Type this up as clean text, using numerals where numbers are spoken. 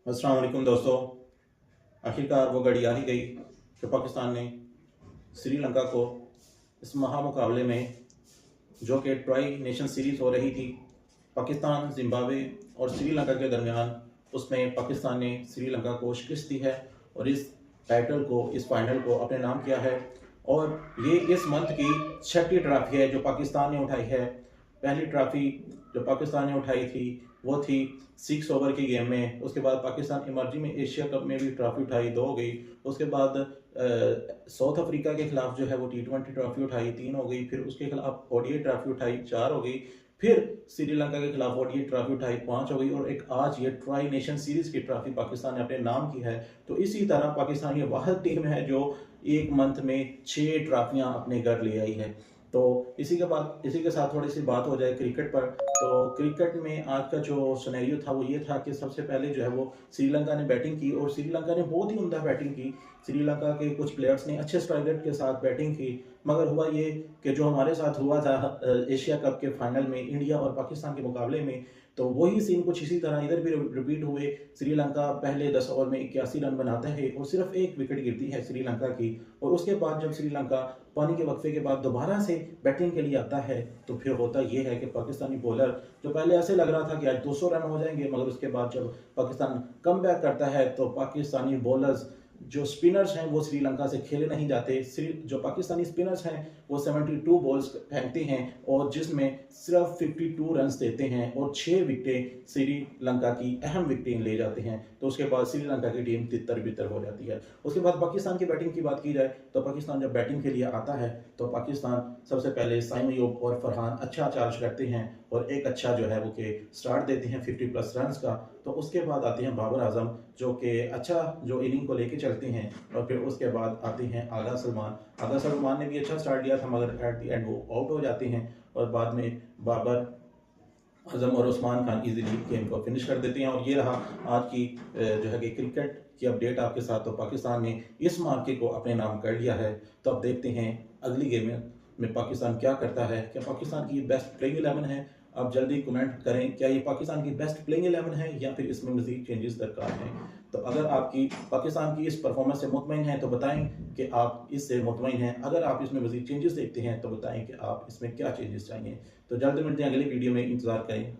अस्सलाम वालेकुम दोस्तों। आखिरकार वो घड़ी आ ही गई कि पाकिस्तान ने श्रीलंका को इस महामुकाबले में, जो कि ट्राई नेशन सीरीज़ हो रही थी पाकिस्तान, जिम्बाब्वे और श्रीलंका के दरमियान, उसमें पाकिस्तान ने श्रीलंका को शिकस्त दी है और इस टाइटल को, इस फाइनल को अपने नाम किया है। और ये इस मंथ की छठी ट्रॉफी है जो पाकिस्तान ने उठाई है। पहली ट्रॉफी जो पाकिस्तान ने उठाई थी वो थी 6 ओवर की गेम में। उसके बाद पाकिस्तान इमर्जिंग में एशिया कप में भी ट्रॉफी उठाई, 2 हो गई। उसके बाद साउथ अफ्रीका के खिलाफ जो है वो T20 ट्रॉफी उठाई, 3 हो गई। फिर उसके खिलाफ ODI ट्रॉफी उठाई, 4 हो गई। फिर श्रीलंका के खिलाफ ODI ट्रॉफी उठाई, 5 हो गई। और एक आज ये ट्राई नेशन सीरीज की ट्रॉफी पाकिस्तान ने अपने नाम की है। तो इसी तरह पाकिस्तान ये वाहिद टीम है जो एक मंथ में 6 ट्रॉफियां अपने घर ले आई है। तो इसी के साथ थोड़ी सी बात हो जाए क्रिकेट पर। तो क्रिकेट में आज का जो सिनेरियो था वो ये था कि सबसे पहले जो है वो श्रीलंका ने बैटिंग की और श्रीलंका ने बहुत ही उम्दा बैटिंग की। श्रीलंका के कुछ प्लेयर्स ने अच्छे स्ट्राइक रेट के साथ बैटिंग की, मगर हुआ ये कि जो हमारे साथ हुआ था एशिया कप के फाइनल में इंडिया और पाकिस्तान के मुकाबले में, तो वही सीन कुछ इसी तरह इधर भी रिपीट हुए। श्रीलंका पहले 10 ओवर में 81 रन बनाता है और सिर्फ एक विकेट गिरती है श्रीलंका की। और उसके बाद जब श्रीलंका पानी के वक्फे के बाद दोबारा से बैटिंग के लिए आता है, तो फिर होता यह है कि पाकिस्तानी बॉलर, जो पहले ऐसे लग रहा था कि आज 200 रन हो जाएंगे, मगर उसके बाद जब पाकिस्तान कम बैक करता है तो पाकिस्तानी बॉलर्स जो स्पिनर्स हैं वो श्रीलंका से खेले नहीं जाते। जो पाकिस्तानी स्पिनर्स हैं वो 72 बॉल्स फेंकते हैं और जिसमें सिर्फ 52 रन देते हैं और 6 विकेटें श्रीलंका की अहम विकेटें ले जाते हैं। तो उसके बाद श्रीलंका की टीम तितर बितर हो जाती है। उसके बाद पाकिस्तान की बैटिंग की बात की जाए तो पाकिस्तान जब बैटिंग के लिए आता है तो पाकिस्तान सबसे पहले साइम अयूब और फरहान अच्छा चार्ज करते हैं और एक अच्छा जो है वो कि स्टार्ट देते हैं 50+ रन का। तो उसके बाद आते हैं बाबर आजम, जो कि अच्छा जो इनिंग को लेके चलते हैं। और फिर उसके बाद आते हैं आगा सलमान। आगा सलमान ने भी अच्छा स्टार्ट दिया था, मगर एट द एंड वो आउट हो जाते हैं और बाद में बाबर आजम और उस्मान खान इजीली गेम को फिनिश कर देते हैं। और ये रहा आज की जो है कि क्रिकेट की अपडेट आपके साथ। तो पाकिस्तान ने इस मार्के को अपने नाम कर लिया है। तो अब देखते हैं अगली गेम में पाकिस्तान क्या करता है। क्या पाकिस्तान की बेस्ट प्लेइंग 11 है? आप जल्दी कमेंट करें, क्या ये पाकिस्तान की बेस्ट प्लेइंग 11 है या फिर इसमें मजीद चेंजेस दरकार हैं? तो अगर आपकी पाकिस्तान की इस परफॉर्मेंस से मुतमईन हैं तो बताएं कि आप इससे मुतमईन हैं। अगर आप इसमें मजीद चेंजेस देखते हैं तो बताएं कि आप इसमें क्या चेंजेस चाहिए। तो जल्दी मिलते हैं अगली वीडियो में, इंतज़ार करें।